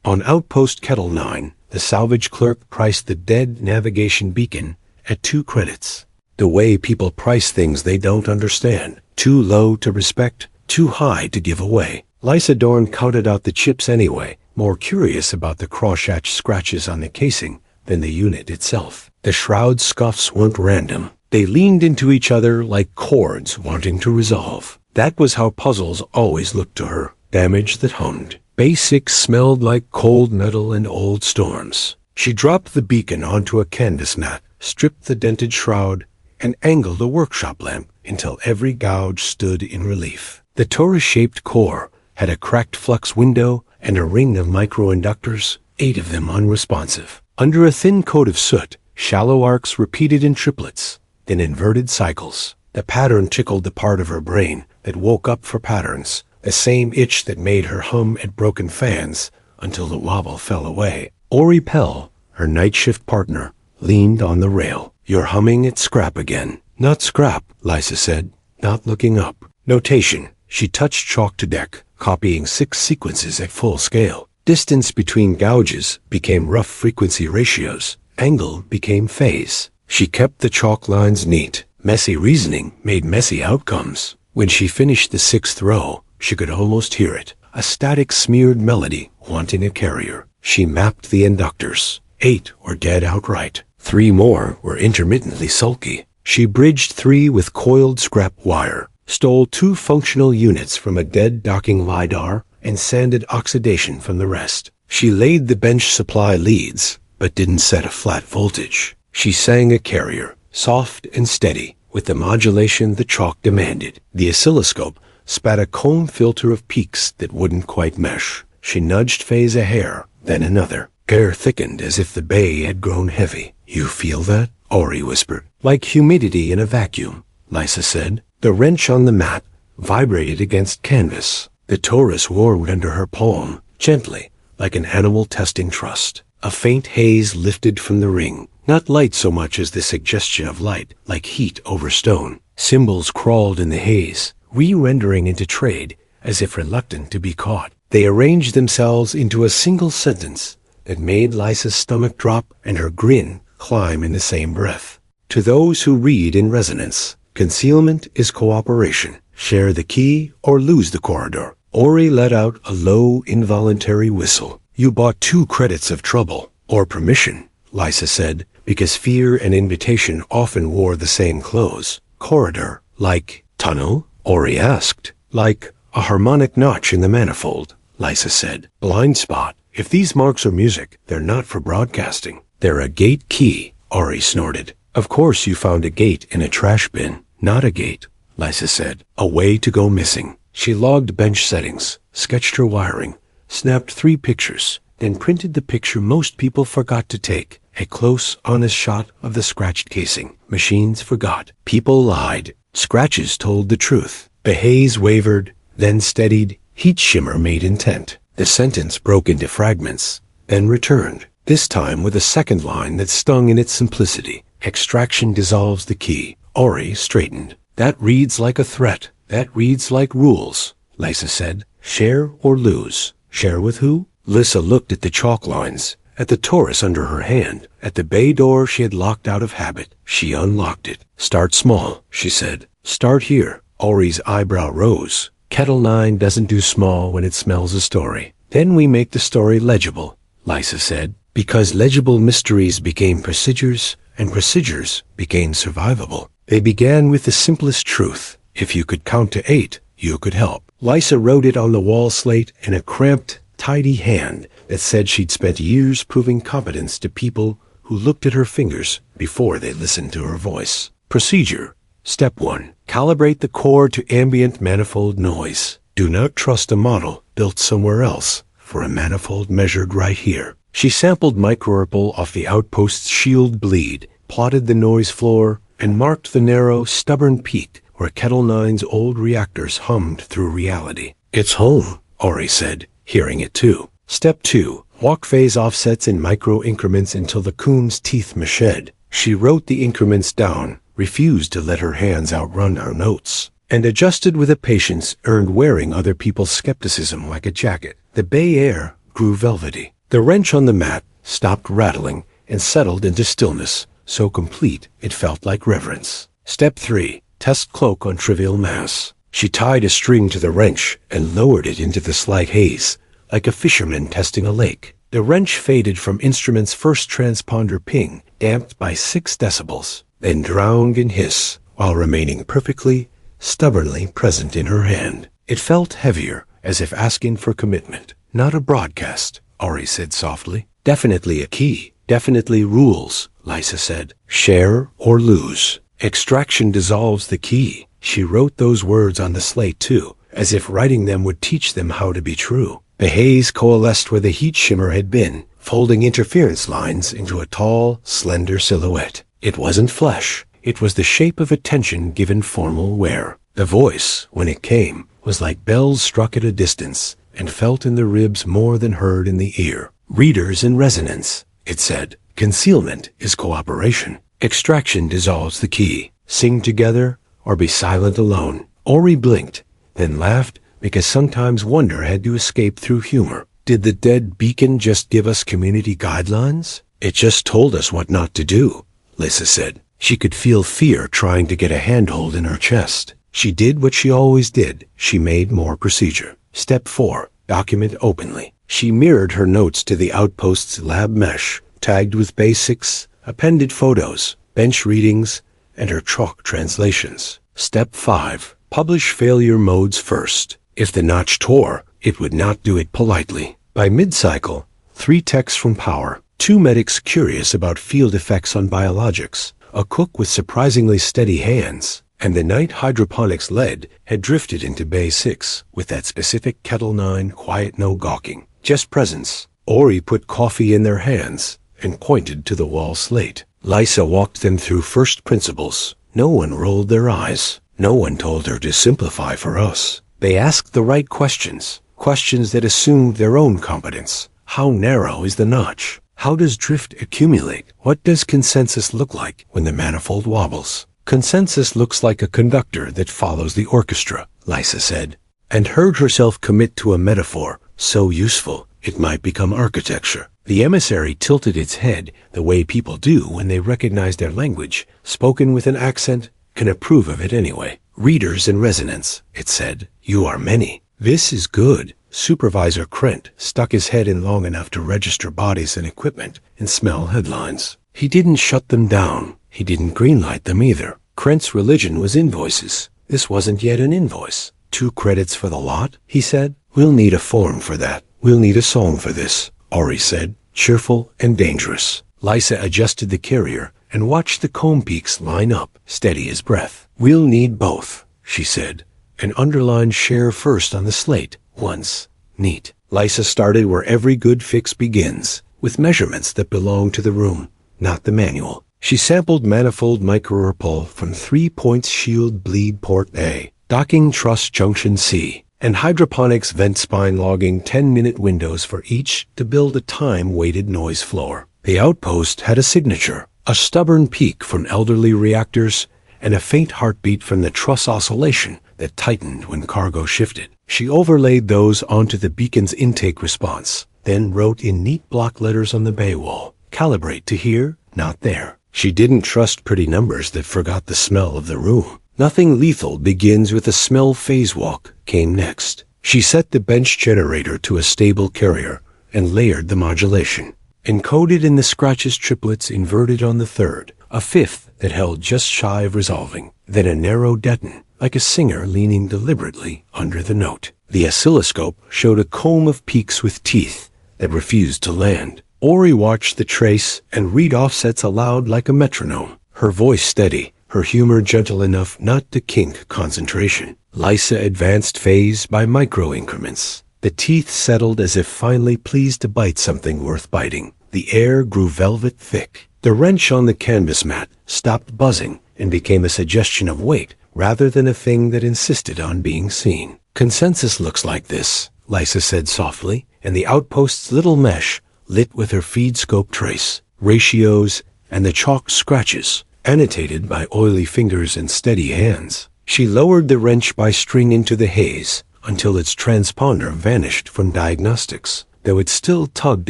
On Outpost Kettle 9, the salvage clerk priced the dead navigation beacon at 2 credits. The way people price things they don't understand. Too low to respect, too high to give away. Lysa Dorn counted out the chips anyway, more curious about the cross-hatch scratches on the casing than the unit itself. The shroud scuffs weren't random. They leaned into each other like chords wanting to resolve. That was how puzzles always looked to her. Damage that hummed. Basics smelled like cold metal and old storms. She dropped the beacon onto a canvas mat, stripped the dented shroud, and angled a workshop lamp until every gouge stood in relief. The torus-shaped core had a cracked flux window and a ring of microinductors, 8 of them unresponsive. Under a thin coat of soot, shallow arcs repeated in triplets, then inverted cycles. The pattern tickled the part of her brain that woke up for patterns, the same itch that made her hum at broken fans until the wobble fell away. Ori Pell, her night shift partner, leaned on the rail. "You're humming at scrap again." "Not scrap," Lysa said, not looking up. Notation. She touched chalk to deck, copying 6 sequences at full scale. Distance between gouges became rough frequency ratios. Angle became phase. She kept the chalk lines neat. Messy reasoning made messy outcomes. When she finished the 6th row, she could almost hear it. A static smeared melody wanting a carrier. She mapped the inductors. 8 were dead outright. 3 more were intermittently sulky. She bridged 3 with coiled scrap wire, stole 2 functional units from a dead docking LiDAR, and sanded oxidation from the rest. She laid the bench supply leads, but didn't set a flat voltage. She sang a carrier, soft and steady, with the modulation the chalk demanded. The oscilloscope spat a comb filter of peaks that wouldn't quite mesh. She nudged phase a hair, then another. Air thickened as if the bay had grown heavy. "You feel that?" Ori whispered. "Like humidity in a vacuum," Lysa said. The wrench on the mat vibrated against canvas. The torus warmed under her palm, gently, like an animal testing trust. A faint haze lifted from the ring, not light so much as the suggestion of light, like heat over stone. Symbols crawled in the haze, re-rendering into trade, as if reluctant to be caught. They arranged themselves into a single sentence that made Lysa's stomach drop and her grin climb in the same breath. To those who read in resonance, concealment is cooperation. Share the key or lose the corridor. Ori let out a low, involuntary whistle. "You bought 2 credits of trouble, or permission," Lysa said, because fear and invitation often wore the same clothes. "Corridor, like tunnel?" Ori asked. "Like a harmonic notch in the manifold," Lysa said. "Blind spot. If these marks are music, they're not for broadcasting. They're a gate key," Ori snorted. "Of course you found a gate in a trash bin." "Not a gate," Lysa said. "A way to go missing." She logged bench settings, sketched her wiring, snapped 3 pictures, then printed the picture most people forgot to take. A close, honest shot of the scratched casing. Machines forgot. People lied. Scratches told the truth. The haze wavered, then steadied. Heat shimmer made intent. The sentence broke into fragments, then returned, this time with a second line that stung in its simplicity. "Extraction dissolves the key." Ori straightened. "That reads like a threat. That reads like rules," Lysa said. "Share or lose." "Share with who?" Lysa looked at the chalk lines, at the torus under her hand, at the bay door she had locked out of habit. She unlocked it. "Start small," she said. "Start here." Ori's eyebrow rose. "Kettle 9 doesn't do small when it smells a story." "Then we make the story legible," Lysa said, "because legible mysteries became procedures, and procedures became survivable. They began with the simplest truth. If you could count to 8, you could help." Lysa wrote it on the wall slate in a cramped, tidy hand that said she'd spent years proving competence to people who looked at her fingers before they listened to her voice. Procedure. Step 1. Calibrate the core to ambient manifold noise. Do not trust a model built somewhere else for a manifold measured right here. She sampled microripple off the outpost's shield bleed, plotted the noise floor, and marked the narrow, stubborn peak where Kettle 9's old reactors hummed through reality. "It's home," Ori said, hearing it too. Step 2. Walk phase offsets in micro increments until the coon's teeth mached. She wrote the increments down, refused to let her hands outrun her notes, and adjusted with a patience earned wearing other people's skepticism like a jacket. The bay air grew velvety. The wrench on the mat stopped rattling and settled into stillness, so complete it felt like reverence. Step 3. Test cloak on trivial mass. She tied a string to the wrench and lowered it into the slight haze, like a fisherman testing a lake. The wrench faded from instrument's first transponder ping, damped by 6 decibels, then drowned in hiss, while remaining perfectly, stubbornly present in her hand. It felt heavier, as if asking for commitment. Not a broadcast, Ori said softly. Definitely a key. Definitely rules, Lysa said. Share or lose. Extraction dissolves the key. She wrote those words on the slate too, as if writing them would teach them how to be true. The haze coalesced where the heat shimmer had been, folding interference lines into a tall, slender silhouette. It wasn't flesh. It was the shape of attention given formal wear. The voice, when it came, was like bells struck at a distance, and felt in the ribs more than heard in the ear. Readers in resonance, it said. Concealment is cooperation. Extraction dissolves the key. Sing together or be silent alone. Ori blinked, then laughed, because sometimes wonder had to escape through humor. Did the dead beacon just give us community guidelines? It just told us what not to do, Lysa said. She could feel fear trying to get a handhold in her chest. She did what she always did. She made more procedure. Step 4. Document openly. She mirrored her notes to the Outpost's lab mesh, tagged with basics, appended photos, bench readings, and her chalk translations. Step 5. Publish failure modes first. If the notch tore, it would not do it politely. By mid-cycle, 3 techs from Power, 2 medics curious about field effects on biologics, a cook with surprisingly steady hands, and the night hydroponics lead had drifted into Bay 6 with that specific Kettle 9 quiet no gawking. Just presence. Ori put coffee in their hands and pointed to the wall slate. Lysa walked them through first principles. No one rolled their eyes. No one told her to simplify for us. They asked the right questions, questions that assumed their own competence. How narrow is the notch? How does drift accumulate? What does consensus look like when the manifold wobbles? Consensus looks like a conductor that follows the orchestra, Lysa said, and heard herself commit to a metaphor so useful it might become architecture. The emissary tilted its head the way people do when they recognize their language, spoken with an accent, can approve of it anyway. Readers in resonance, it said. You are many. This is good. Supervisor Krent stuck his head in long enough to register bodies and equipment and smell headlines. He didn't shut them down. He didn't greenlight them either. Krent's religion was invoices. This wasn't yet an invoice. 2 credits for the lot, he said. We'll need a form for that. We'll need a song for this, Ori said, cheerful and dangerous. Lysa adjusted the carrier and watched the comb peaks line up, steady as breath. We'll need both, she said, and underlined share first on the slate. Once. Neat. Lysa started where every good fix begins, with measurements that belong to the room, not the manual. She sampled manifold micro-repul from 3 points shield bleed port A, docking truss junction C, and hydroponics vent spine logging 10-minute windows for each to build a time-weighted noise floor. The Outpost had a signature, a stubborn peak from elderly reactors, and a faint heartbeat from the truss oscillation that tightened when cargo shifted. She overlaid those onto the beacon's intake response, then wrote in neat block letters on the bay wall, calibrate to here, not there. She didn't trust pretty numbers that forgot the smell of the room. Nothing lethal begins with a smell phase walk, came next. She set the bench generator to a stable carrier and layered the modulation. Encoded in the scratches triplets inverted on the 3rd, a 5th that held just shy of resolving, then a narrow deton, like a singer leaning deliberately under the note. The oscilloscope showed a comb of peaks with teeth that refused to land. Ori watched the trace and read offsets aloud like a metronome, her voice steady, her humor gentle enough not to kink concentration. Lysa advanced phase by micro-increments. The teeth settled as if finally pleased to bite something worth biting. The air grew velvet thick. The wrench on the canvas mat stopped buzzing and became a suggestion of weight rather than a thing that insisted on being seen. Consensus looks like this, Lysa said softly, and the Outpost's little mesh lit with her feed scope trace, ratios, and the chalk scratches, annotated by oily fingers and steady hands. She lowered the wrench by string into the haze until its transponder vanished from diagnostics. though it still tugged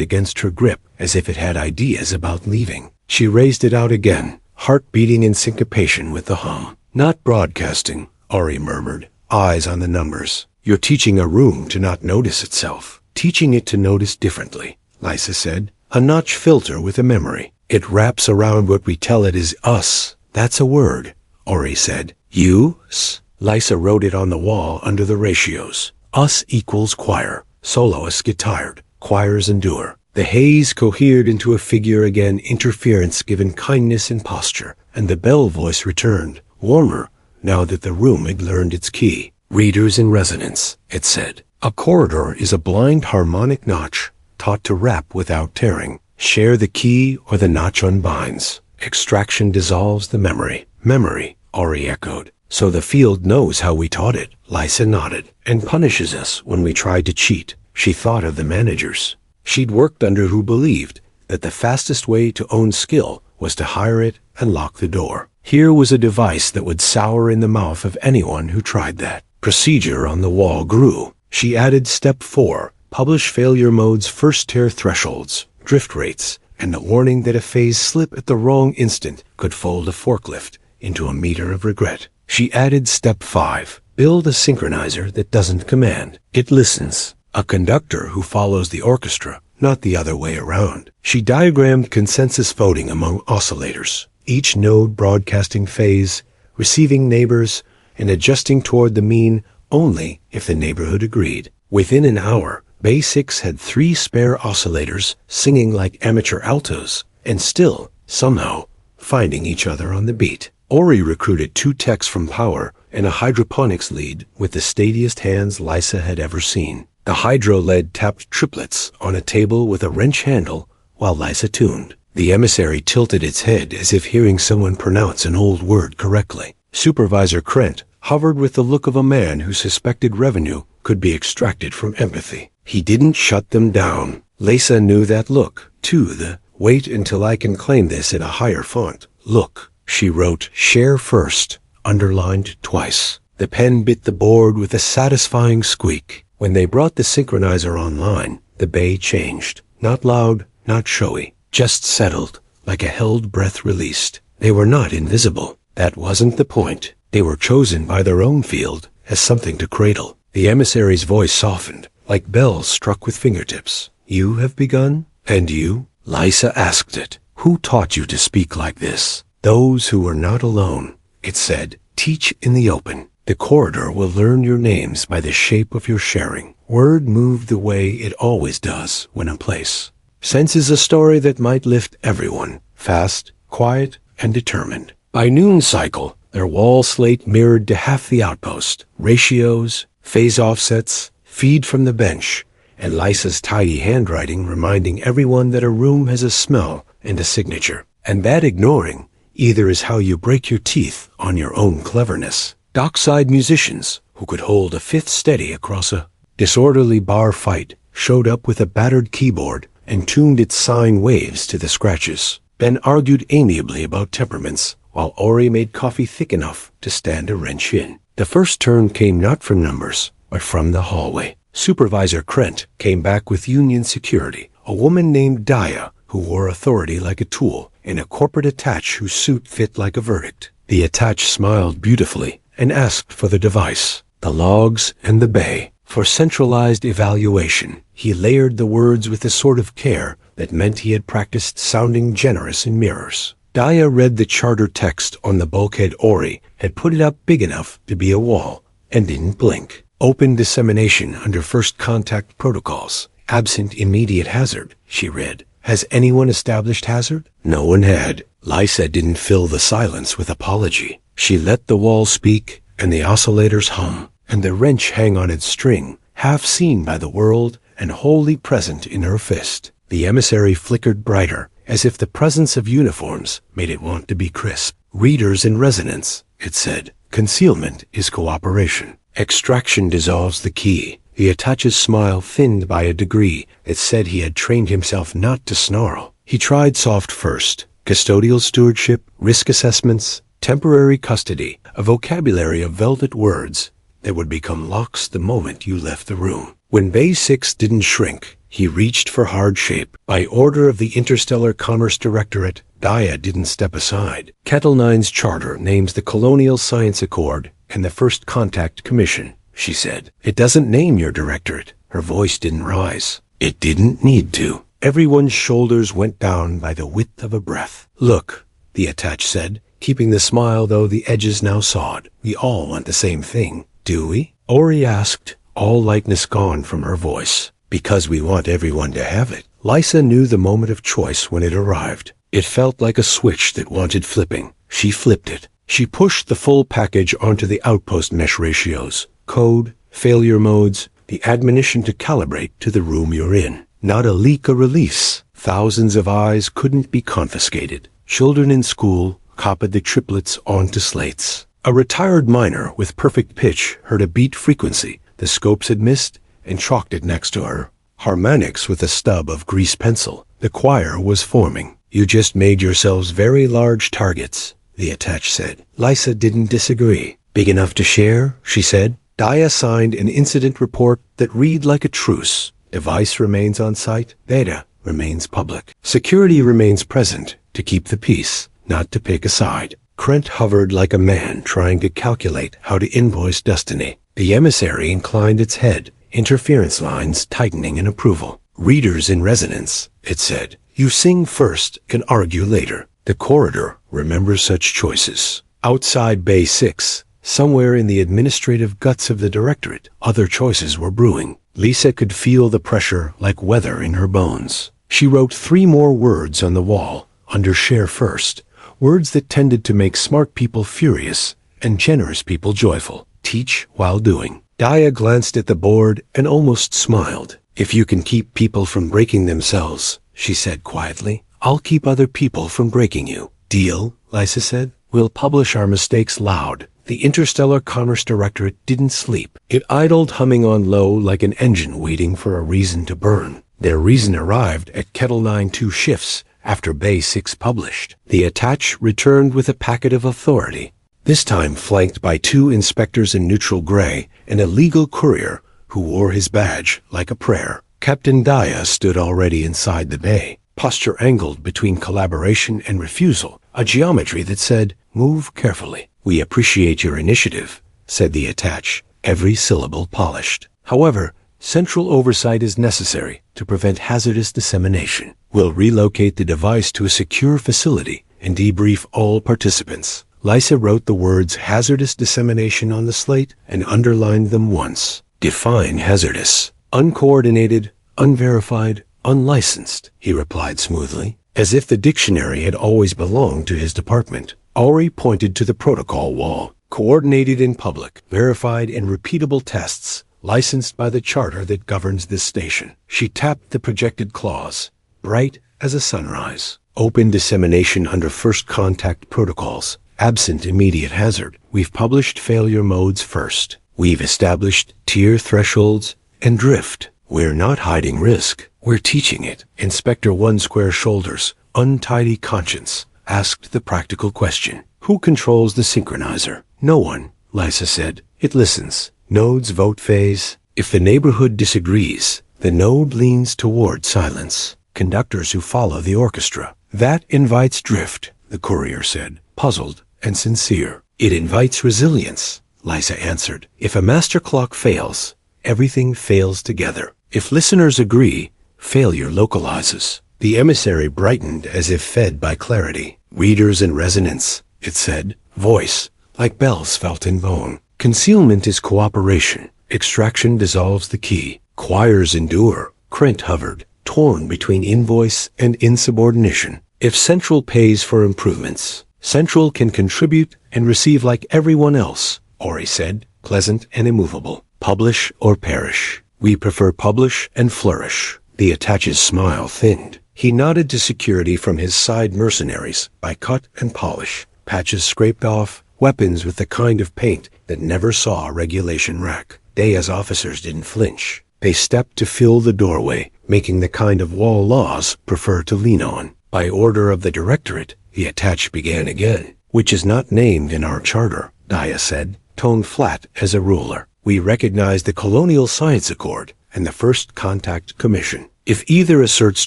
against her grip as if it had ideas about leaving. She raised it out again, heart beating in syncopation with the hum. "Not broadcasting," Ori murmured, eyes on the numbers. "You're teaching a room to not notice itself. Teaching it to notice differently," Lysa said. "A notch filter with a memory. It wraps around what we tell it is us. That's a word," Ori said. "Us?" Lysa wrote it on the wall under the ratios. Us equals choir. Soloists get tired. Choirs endure. The haze cohered into a figure again, interference given kindness in posture, and the bell voice returned, warmer, now that the room had learned its key. "Readers in resonance," it said. "A corridor is a blind harmonic notch, taught to rap without tearing. Share the key or the notch unbinds. Extraction dissolves the memory." "Memory," Ori echoed. "So the field knows how we taught it," Lysa nodded, "and punishes us when we try to cheat." She thought of the managers she'd worked under who believed that the fastest way to own skill was to hire it and lock the door. Here was a device that would sour in the mouth of anyone who tried that. Procedure on the wall grew. She added step 4, publish failure mode's first tear thresholds, drift rates, and the warning that a phase slip at the wrong instant could fold a forklift into a meter of regret. She added step 5, build a synchronizer that doesn't command. It listens. A conductor who follows the orchestra, not the other way around. She diagrammed consensus voting among oscillators, each node broadcasting phase, receiving neighbors, and adjusting toward the mean only if the neighborhood agreed. Within an hour, Bay 6 had 3 spare oscillators singing like amateur altos, and still, somehow, finding each other on the beat. Ori recruited 2 techs from Power and a hydroponics lead with the steadiest hands Lysa had ever seen. The hydro lead tapped triplets on a table with a wrench handle while Lysa tuned. The emissary tilted its head as if hearing someone pronounce an old word correctly. Supervisor Krent hovered with the look of a man who suspected revenue could be extracted from empathy. He didn't shut them down. Lysa knew that look, too, the "wait until I can claim this" in a higher font. Look, she wrote, "share first," underlined twice. The pen bit the board with a satisfying squeak. When they brought the synchronizer online, the bay changed. Not loud, not showy, just settled, like a held breath released. They were not invisible. That wasn't the point. They were chosen by their own field as something to cradle. The emissary's voice softened, like bells struck with fingertips. "You have begun? And you?" Lysa asked it. "Who taught you to speak like this?" "Those who were not alone," it said. "Teach in the open. The corridor will learn your names by the shape of your sharing. Word moved the way it always does when a place senses a story that might lift everyone, fast, quiet, and determined." By noon cycle, their wall slate mirrored to half the outpost. Ratios, phase offsets, feed from the bench, and Lysa's tidy handwriting reminding everyone that a room has a smell and a signature. And that ignoring either is how you break your teeth on your own cleverness. Dockside musicians, who could hold a fifth steady across a disorderly bar fight, showed up with a battered keyboard and tuned its sine waves to the scratches. Ben argued amiably about temperaments, while Ori made coffee thick enough to stand a wrench in. The first turn came not from numbers, but from the hallway. Supervisor Krent came back with Union security, a woman named Daya, who wore authority like a tool, and a corporate attach whose suit fit like a verdict. The attach smiled beautifully and asked for the device, the logs, and the bay. For centralized evaluation, he layered the words with a sort of care that meant he had practiced sounding generous in mirrors. Daya read the charter text on the bulkhead Ori had put it up big enough to be a wall, and didn't blink. Open dissemination under first contact protocols. Absent immediate hazard, she read. Has anyone established hazard? No one had. Lysa didn't fill the silence with apology. She let the wall speak, and the oscillators hum, and the wrench hang on its string, half seen by the world and wholly present in her fist. The emissary flickered brighter, as if the presence of uniforms made it want to be crisp. Readers in resonance, it said. Concealment is cooperation. Extraction dissolves the key. The attache's smile thinned by a degree that said he had trained himself not to snarl. He tried soft first. Custodial stewardship, risk assessments, temporary custody, a vocabulary of velvet words that would become locks the moment you left the room. When Bay 6 didn't shrink, he reached for hard shape. By order of the Interstellar Commerce Directorate, Dia didn't step aside. Kettle Nine's charter names the Colonial Science Accord and the First Contact Commission, she said. It doesn't name your directorate. Her voice didn't rise. It didn't need to. Everyone's shoulders went down by the width of a breath. Look, the attach said, keeping the smile though the edges now sawed. We all want the same thing, do we? Ori asked, all lightness gone from her voice. Because we want everyone to have it. Lysa knew the moment of choice when it arrived. It felt like a switch that wanted flipping. She flipped it. She pushed the full package onto the outpost mesh ratios, code, failure modes, the admonition to calibrate to the room you're in. Not a leak or release. Thousands of eyes couldn't be confiscated. Children in school copied the triplets onto slates. A retired miner with perfect pitch heard a beat frequency the scopes had missed and chalked it next to her. Harmonics with a stub of grease pencil. The choir was forming. You just made yourselves very large targets, the attach said. Lysa didn't disagree. Big enough to share, she said. Dia signed an incident report that read like a truce. Device remains on site. Data remains public. Security remains present to keep the peace, not to pick a side. Krent hovered like a man trying to calculate how to invoice destiny. The emissary inclined its head, interference lines tightening in approval. Readers in resonance, it said. You sing first, can argue later. The corridor remembers such choices. Outside Bay 6, somewhere in the administrative guts of the directorate, other choices were brewing. Lisa could feel the pressure like weather in her bones. She wrote 3 more words on the wall, under share first, words that tended to make smart people furious and generous people joyful. Teach while doing. Dia glanced at the board and almost smiled. If you can keep people from breaking themselves, she said quietly, I'll keep other people from breaking you. Deal, Lysa said. We'll publish our mistakes loud. The Interstellar Commerce Directorate didn't sleep. It idled humming on low like an engine waiting for a reason to burn. Their reason arrived at Kettle Nine 2 shifts after Bay 6 published. The attach returned with a packet of authority, this time flanked by 2 inspectors in neutral gray and a legal courier who wore his badge like a prayer. Captain Dia stood already inside the bay, posture angled between collaboration and refusal, a geometry that said, move carefully. We appreciate your initiative, said the attach, every syllable polished. However, central oversight is necessary to prevent hazardous dissemination. We'll relocate the device to a secure facility and debrief all participants. Lysa wrote the words hazardous dissemination on the slate and underlined them once. Define hazardous. Uncoordinated, unverified, unlicensed, he replied smoothly, as if the dictionary had always belonged to his department. Ori pointed to the protocol wall. Coordinated in public, verified and repeatable tests, licensed by the charter that governs this station. She tapped the projected clause, bright as a sunrise. Open dissemination under first contact protocols, absent immediate hazard. We've published failure modes first. We've established tier thresholds and drift. We're not hiding risk. We're teaching it. Inspector One Square Shoulders, untidy conscience, asked the practical question. Who controls the synchronizer? No one, Lysa said. It listens. Nodes vote phase. If the neighborhood disagrees, the node leans toward silence. Conductors who follow the orchestra. That invites drift, the courier said, puzzled and sincere. It invites resilience, Lysa answered. If a master clock fails, everything fails together. If listeners agree, failure localizes. The emissary brightened as if fed by clarity. Readers in resonance, it said, voice, like bells felt in bone. Concealment is cooperation. Extraction dissolves the key. Choirs endure. Krent hovered, torn between invoice and insubordination. If Central pays for improvements, Central can contribute and receive like everyone else, Ori said, pleasant and immovable. Publish or perish. We prefer publish and flourish. The attache's smile thinned. He nodded to security from his side mercenaries by cut and polish. Patches scraped off, weapons with the kind of paint that never saw a regulation rack. Daya's officers didn't flinch. They stepped to fill the doorway, making the kind of wall laws prefer to lean on. By order of the directorate, the attach began again, which is not named in our charter, Daya said, tone flat as a ruler. We recognize the Colonial Science Accord and the First Contact Commission. If either asserts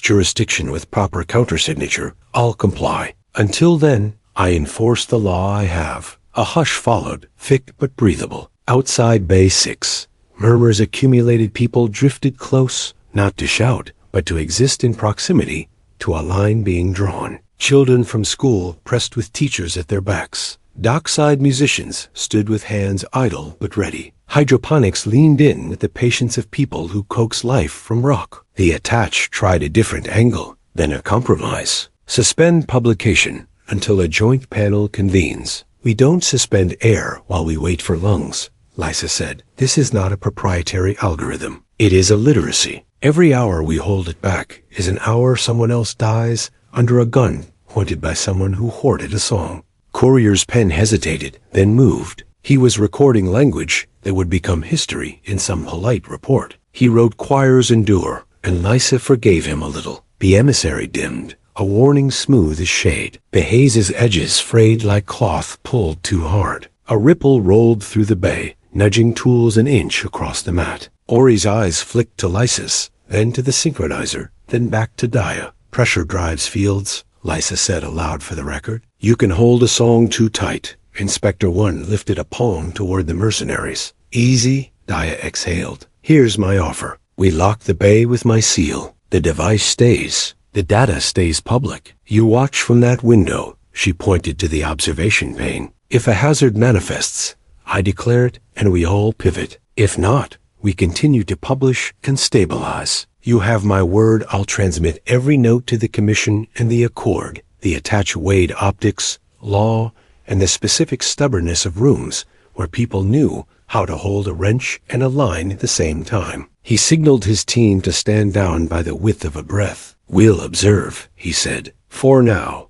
jurisdiction with proper countersignature, I'll comply. Until then, I enforce the law I have. A hush followed, thick but breathable. Outside Bay 6, murmurs accumulated. People drifted close, not to shout, but to exist in proximity to a line being drawn. Children from school pressed with teachers at their backs. Dockside musicians stood with hands idle but ready. Hydroponics leaned in with the patience of people who coax life from rock. The attach tried a different angle, then a compromise. Suspend publication until a joint panel convenes. We don't suspend air while we wait for lungs, Lysa said. This is not a proprietary algorithm. It is a literacy. Every hour we hold it back is an hour someone else dies under a gun pointed by someone who hoarded a song. Courier's pen hesitated, then moved. He was recording language that would become history in some polite report. He wrote choirs endure, and Lysa forgave him a little. The emissary dimmed, a warning smooth as shade. The haze's edges frayed like cloth pulled too hard. A ripple rolled through the bay, nudging tools an inch across the mat. Ori's eyes flicked to Lysa's, then to the synchronizer, then back to Dia. Pressure drives fields, Lysa said aloud for the record. You can hold a song too tight. Inspector 1 lifted a palm toward the mercenaries. Easy, Dia exhaled. Here's my offer. We lock the bay with my seal. The device stays. The data stays public. You watch from that window. She pointed to the observation pane. If a hazard manifests, I declare it and we all pivot. If not, we continue to publish and stabilize. You have my word I'll transmit every note to the Commission and the Accord. The attach weighed optics, law, and the specific stubbornness of rooms where people knew how to hold a wrench and a line at the same time. He signaled his team to stand down by the width of a breath. We'll observe, he said. For now,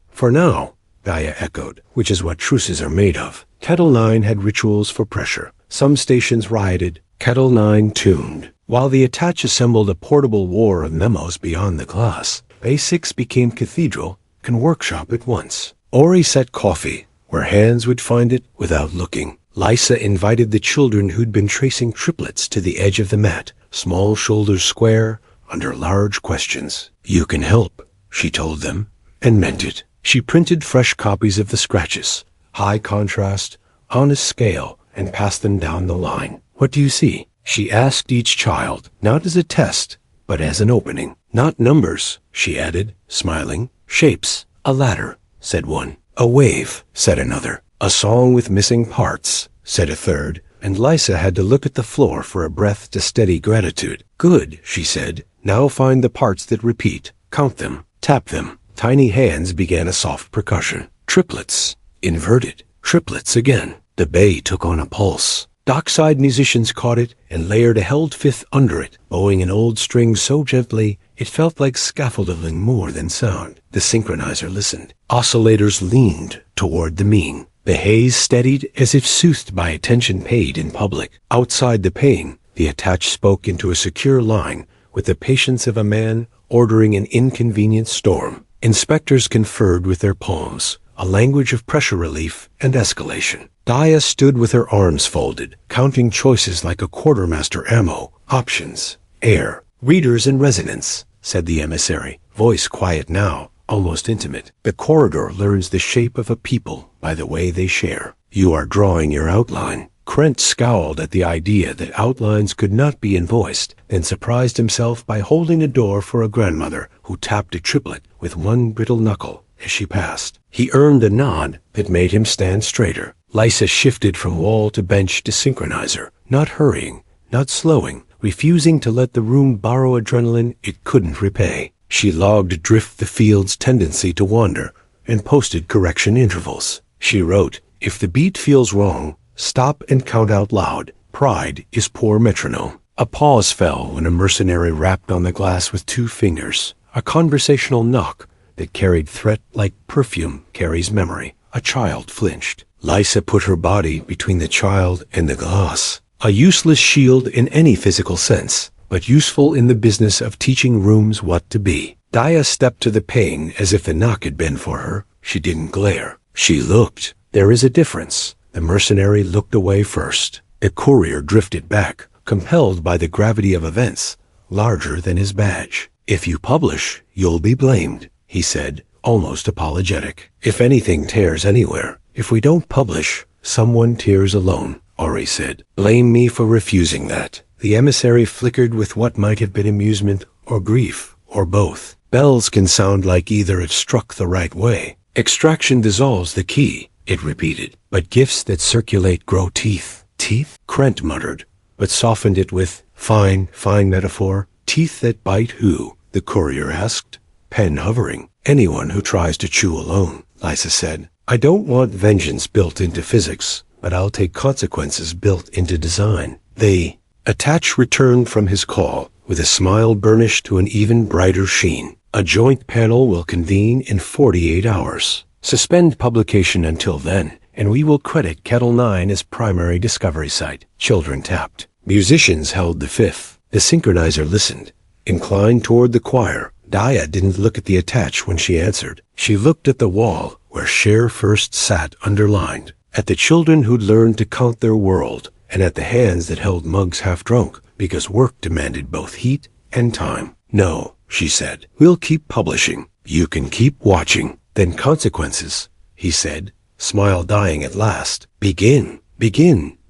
Gaia echoed, which is what truces are made of. Kettle Nine had rituals for pressure. Some stations rioted, Kettle Nine tuned. While the attach assembled a portable war of memos beyond the class, Bay 6 became cathedral and workshop at once. Ori set coffee where hands would find it without looking. Lysa invited the children who'd been tracing triplets to the edge of the mat, small shoulders square under large questions. You can help, she told them, and meant it. She printed fresh copies of the scratches, high contrast, honest scale, and passed them down the line. What do you see? She asked each child, not as a test, but as an opening. Not numbers, she added, smiling. Shapes. A ladder, said one. A wave, said another. A song with missing parts, said a third, and Lysa had to look at the floor for a breath to steady gratitude. Good, she said. Now find the parts that repeat. Count them. Tap them. Tiny hands began a soft percussion. Triplets. Inverted. Triplets again. The bay took on a pulse. Dockside musicians caught it and layered a held fifth under it, bowing an old string so gently it felt like scaffolding more than sound. The synchronizer listened. Oscillators leaned toward the mean. The haze steadied as if soothed by attention paid in public. Outside the pane, the attach spoke into a secure line with the patience of a man ordering an inconvenient storm. Inspectors conferred with their palms, a language of pressure relief and escalation. Dia stood with her arms folded, counting choices like a quartermaster. Ammo, options, air, readers and resonance, said the emissary, voice quiet now, almost intimate. The corridor learns the shape of a people by the way they share. You are drawing your outline. Krent scowled at the idea that outlines could not be invoiced, then surprised himself by holding a door for a grandmother who tapped a triplet with one brittle knuckle as she passed. He earned a nod that made him stand straighter. Lysa shifted from wall to bench to synchronizer, not hurrying, not slowing, refusing to let the room borrow adrenaline it couldn't repay. She logged Drift the Field's tendency to wander and posted correction intervals. She wrote, if the beat feels wrong, stop and count out loud. Pride is poor metronome. A pause fell when a mercenary rapped on the glass with 2 fingers, a conversational knock that carried threat like perfume carries memory. A child flinched. Lysa put her body between the child and the glass. A useless shield in any physical sense, but useful in the business of teaching rooms what to be. Dia stepped to the pane as if the knock had been for her. She didn't glare. She looked. There is a difference. The mercenary looked away first. A courier drifted back, compelled by the gravity of events, larger than his badge. "If you publish, you'll be blamed," he said, almost apologetic. "If anything tears anywhere, if we don't publish, someone tears alone," Ori said. "Blame me for refusing that." The emissary flickered with what might have been amusement or grief, or both. "Bells can sound like either it struck the right way. Extraction dissolves the key," it repeated. "But gifts that circulate grow teeth." "Teeth?" Krent muttered, but softened it with, fine metaphor. "Teeth that bite who?" the courier asked, pen hovering. "Anyone who tries to chew alone," Lysa said. "I don't want vengeance built into physics, but I'll take consequences built into design." They Attach returned from his call, with a smile burnished to an even brighter sheen. "A joint panel will convene in 48 hours. Suspend publication until then, and we will credit Kettle Nine as primary discovery site." Children tapped. Musicians held the fifth. The synchronizer listened, inclined toward the choir. Daya didn't look at the attach when she answered. She looked at the wall, where Cher first sat underlined, at the children who'd learned to count their world, and at the hands that held mugs half drunk, because work demanded both heat and time. "No," she said. "We'll keep publishing. You can keep watching." "Then consequences," he said, smile dying at last. Begin."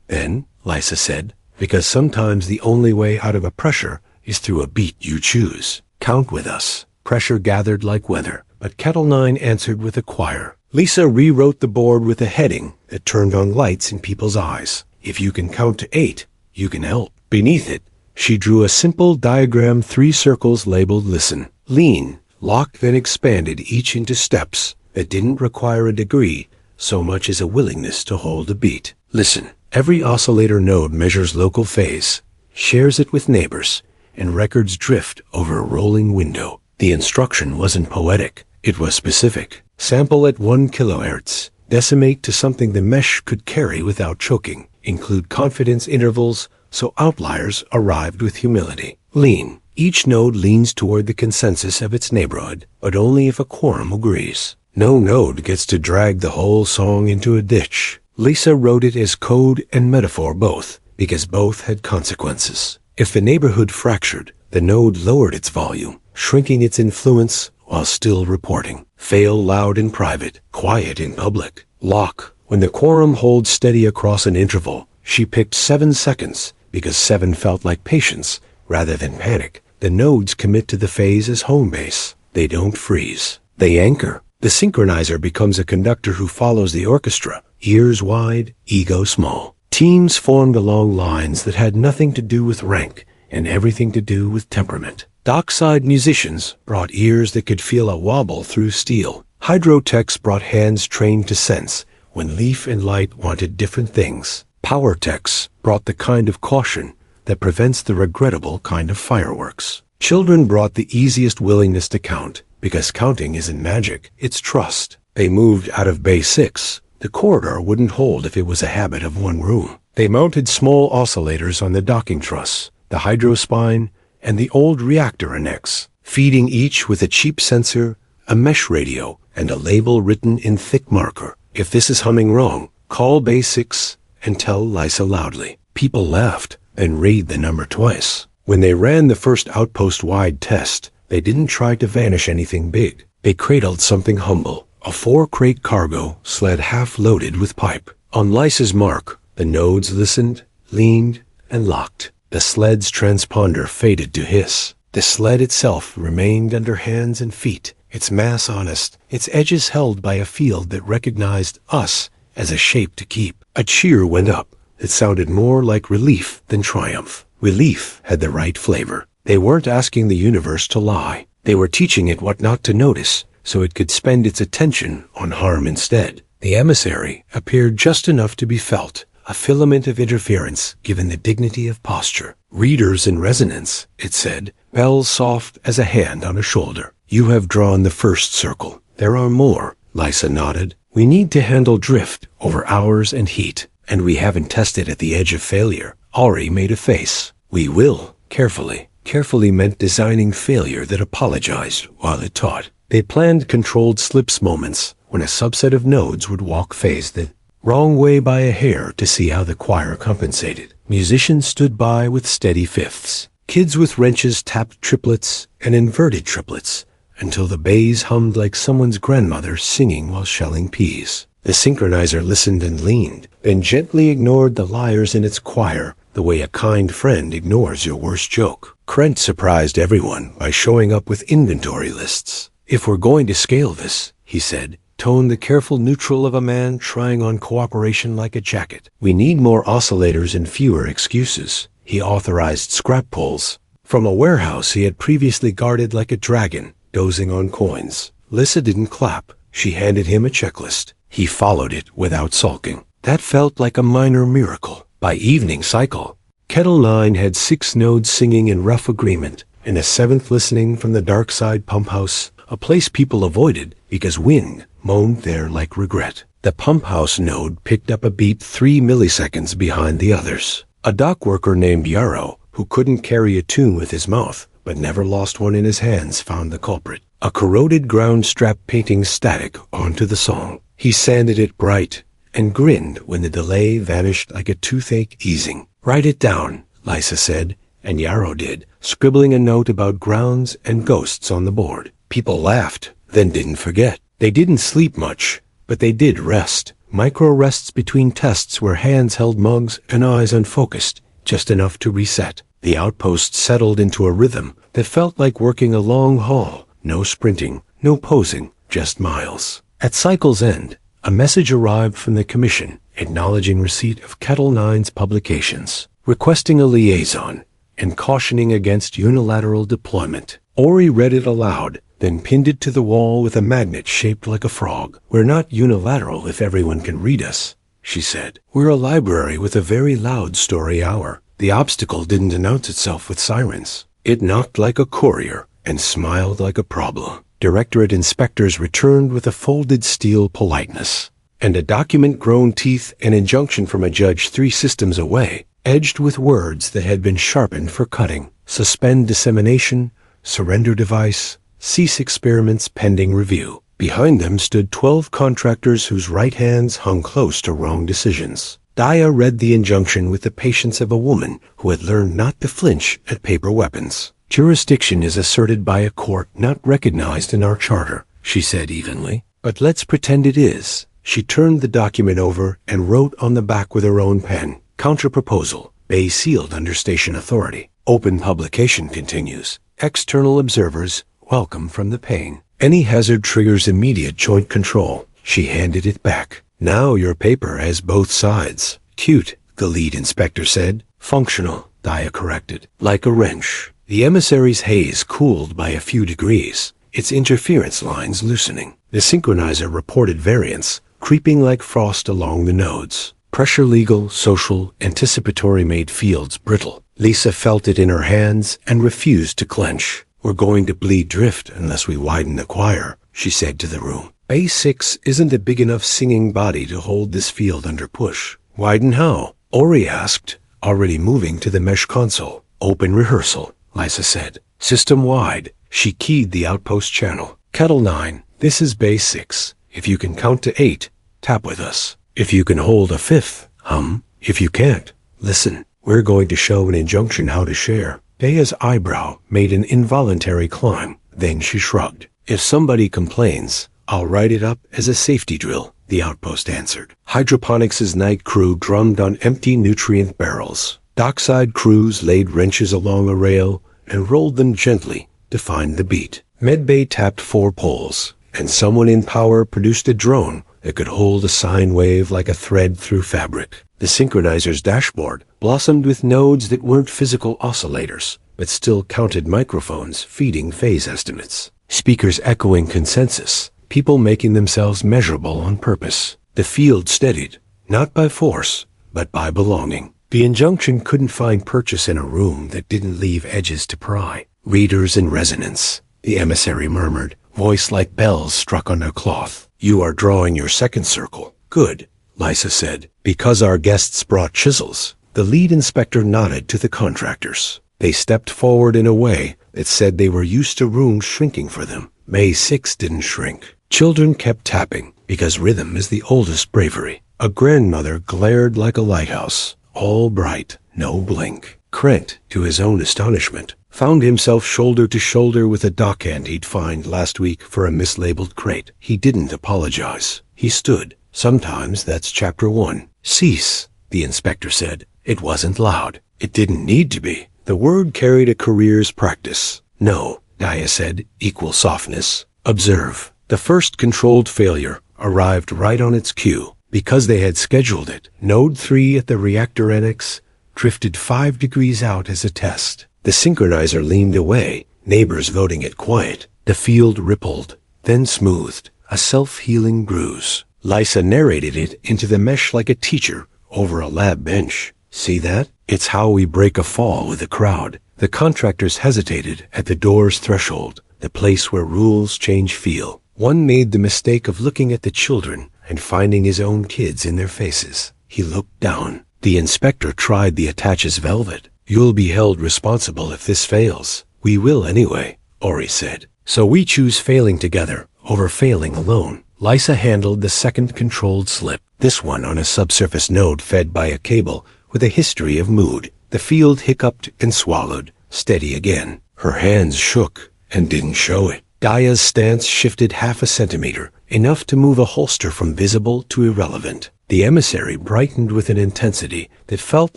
Then, Lysa said, "because sometimes the only way out of a pressure is through a beat you choose. Count with us." Pressure gathered like weather, but Kettle Nine answered with a choir. Lisa rewrote the board with a heading that turned on lights in people's eyes. "If you can count to 8, you can help." Beneath it, she drew a simple diagram, 3 circles labeled listen. Lean, locked, then expanded, each into steps that didn't require a degree so much as a willingness to hold a beat. Listen. Every oscillator node measures local phase, shares it with neighbors, and records drift over a rolling window. The instruction wasn't poetic. It was specific. Sample at 1 kilohertz. Decimate to something the mesh could carry without choking. Include confidence intervals so outliers arrived with humility. Lean. Each node leans toward the consensus of its neighborhood, but only if a quorum agrees. No node gets to drag the whole song into a ditch. Lisa wrote it as code and metaphor both, because both had consequences. If the neighborhood fractured, the node lowered its volume, shrinking its influence while still reporting. Fail loud in private, quiet in public. Lock. When the quorum holds steady across an interval, she picked 7 seconds, because 7 felt like patience rather than panic. The nodes commit to the phase as home base. They don't freeze. They anchor. The synchronizer becomes a conductor who follows the orchestra, ears wide, ego small. Teams formed along lines that had nothing to do with rank and everything to do with temperament. Dockside musicians brought ears that could feel a wobble through steel. Hydrotechs brought hands trained to sense when leaf and light wanted different things. Power techs brought the kind of caution that prevents the regrettable kind of fireworks. Children brought the easiest willingness to count, because counting isn't magic, it's trust. They moved out of Bay 6. The corridor wouldn't hold if it was a habit of one room. They mounted small oscillators on the docking truss, the hydrospine, and the old reactor annex, feeding each with a cheap sensor, a mesh radio, and a label written in thick marker. If this is humming wrong, call Bay 6 and tell Lysa loudly. People laughed and read the number twice. When they ran the first outpost-wide test, they didn't try to vanish anything big. They cradled something humble, a 4-crate cargo sled half-loaded with pipe. On Lysa's mark, the nodes listened, leaned, and locked. The sled's transponder faded to hiss. The sled itself remained under hands and feet, its mass honest, its edges held by a field that recognized us as a shape to keep. A cheer went up. It sounded more like relief than triumph. Relief had the right flavor. They weren't asking the universe to lie. They were teaching it what not to notice, so it could spend its attention on harm instead. The emissary appeared just enough to be felt, a filament of interference given the dignity of posture. Readers in resonance, it said, bells soft as a hand on a shoulder. You have drawn the first circle. There are more, Lysa nodded. We need to handle drift over hours and heat, and we haven't tested at the edge of failure. Ori made a face. We will, carefully. Carefully meant designing failure that apologized while it taught. They planned controlled slips moments when a subset of nodes would walk phase that Wrong way by a hair to see how the choir compensated. Musicians stood by with steady fifths. Kids with wrenches tapped triplets and inverted triplets until the bass hummed like someone's grandmother singing while shelling peas. The synchronizer listened and leaned, then gently ignored the liars in its choir the way a kind friend ignores your worst joke. Krent surprised everyone by showing up with inventory lists. "If we're going to scale this," he said, tone the careful neutral of a man trying on cooperation like a jacket. "We need more oscillators and fewer excuses." He authorized scrap pulls from a warehouse he had previously guarded like a dragon, dozing on coins. Lissa didn't clap. She handed him a checklist. He followed it without sulking. That felt like a minor miracle. By evening cycle, Kettle Nine had 6 nodes singing in rough agreement, and a 7th listening from the dark side pump house, a place people avoided because wind moaned there like regret. The pump house node picked up a beat 3 milliseconds behind the others. A dock worker named Yarrow, who couldn't carry a tune with his mouth, but never lost one in his hands, found the culprit. A corroded ground strap painting static onto the song. He sanded it bright and grinned when the delay vanished like a toothache easing. "Write it down," Lisa said, and Yarrow did, scribbling a note about grounds and ghosts on the board. People laughed, then didn't forget. They didn't sleep much, but they did rest. Micro rests between tests where hands held mugs and eyes unfocused, just enough to reset. The outpost settled into a rhythm that felt like working a long haul. No sprinting, no posing, just miles. At cycle's end, a message arrived from the commission acknowledging receipt of Kettle Nine's publications, requesting a liaison, and cautioning against unilateral deployment. Ori read it aloud, then pinned it to the wall with a magnet shaped like a frog. "We're not unilateral if everyone can read us," she said. "We're a library with a very loud story hour." The obstacle didn't announce itself with sirens. It knocked like a courier and smiled like a problem. Directorate inspectors returned with a folded steel politeness, and a document-grown teeth and injunction from a judge 3 systems away, edged with words that had been sharpened for cutting. Suspend dissemination, surrender device, cease experiments pending review. Behind them stood 12 contractors whose right hands hung close to wrong decisions. Daya read the injunction with the patience of a woman who had learned not to flinch at paper weapons. "Jurisdiction is asserted by a court not recognized in our charter," she said evenly. "But let's pretend it is." She turned the document over and wrote on the back with her own pen. "Counter-proposal. Bay sealed under station authority. Open publication continues. External observers welcome from the pain. Any hazard triggers immediate joint control." She handed it back. "Now your paper has both sides." "Cute," the lead inspector said. "Functional," Daya corrected. "Like a wrench." The emissary's haze cooled by a few degrees, its interference lines loosening. The synchronizer reported variance, creeping like frost along the nodes. Pressure legal, social, anticipatory made fields brittle. Lisa felt it in her hands and refused to clench. "We're going to bleed drift unless we widen the choir," she said to the room. "Base 6 isn't a big enough singing body to hold this field under push." "Widen how?" Ori asked, already moving to the mesh console. "Open rehearsal," Lisa said. "System-wide." She keyed the outpost channel. "Kettle 9, this is Base 6. If you can count to 8, tap with us. If you can hold a 5th, hum. If you can't, listen. We're going to show an injunction how to share." Daya's eyebrow made an involuntary climb. Then she shrugged. "If somebody complains, I'll write it up as a safety drill," the outpost answered. Hydroponics' night crew drummed on empty nutrient barrels. Dockside crews laid wrenches along a rail and rolled them gently to find the beat. Medbay tapped 4 poles, and someone in power produced a drone that could hold a sine wave like a thread through fabric. The synchronizer's dashboard blossomed with nodes that weren't physical oscillators, but still counted microphones feeding phase estimates. Speakers echoing consensus, people making themselves measurable on purpose. The field steadied, not by force, but by belonging. The injunction couldn't find purchase in a room that didn't leave edges to pry. "Readers in resonance," the emissary murmured, voice like bells struck on a cloth. "You are drawing your second circle." "Good," Lisa said. "Because our guests brought chisels." The lead inspector nodded to the contractors. They stepped forward in a way that said they were used to rooms shrinking for them. May 6 didn't shrink. Children kept tapping, because rhythm is the oldest bravery. A grandmother glared like a lighthouse, all bright, no blink. Krent, to his own astonishment, found himself shoulder to shoulder with a dockhand he'd fined last week for a mislabeled crate. He didn't apologize. He stood. Sometimes that's chapter 1. Cease, the inspector said. It wasn't loud. It didn't need to be. The word carried a career's practice. No, Daya said, equal softness. Observe. The first controlled failure arrived right on its cue. Because they had scheduled it, Node 3 at the reactor annex drifted 5 degrees out as a test. The synchronizer leaned away, neighbors voting it quiet. The field rippled, then smoothed, a self-healing bruise. Lysa narrated it into the mesh like a teacher over a lab bench. See that? It's how we break a fall with the crowd. The contractors hesitated at the door's threshold, the place where rules change feel. One made the mistake of looking at the children and finding his own kids in their faces. He looked down. The inspector tried the attaches velvet. You'll be held responsible if this fails. We will anyway, Ori said. So we choose failing together over failing alone. Lysa handled the second controlled slip, this one on a subsurface node fed by a cable with a history of mood. The field hiccuped and swallowed, steady again. Her hands shook and didn't show it. Daya's stance shifted half a centimeter, enough to move a holster from visible to irrelevant. The emissary brightened with an intensity that felt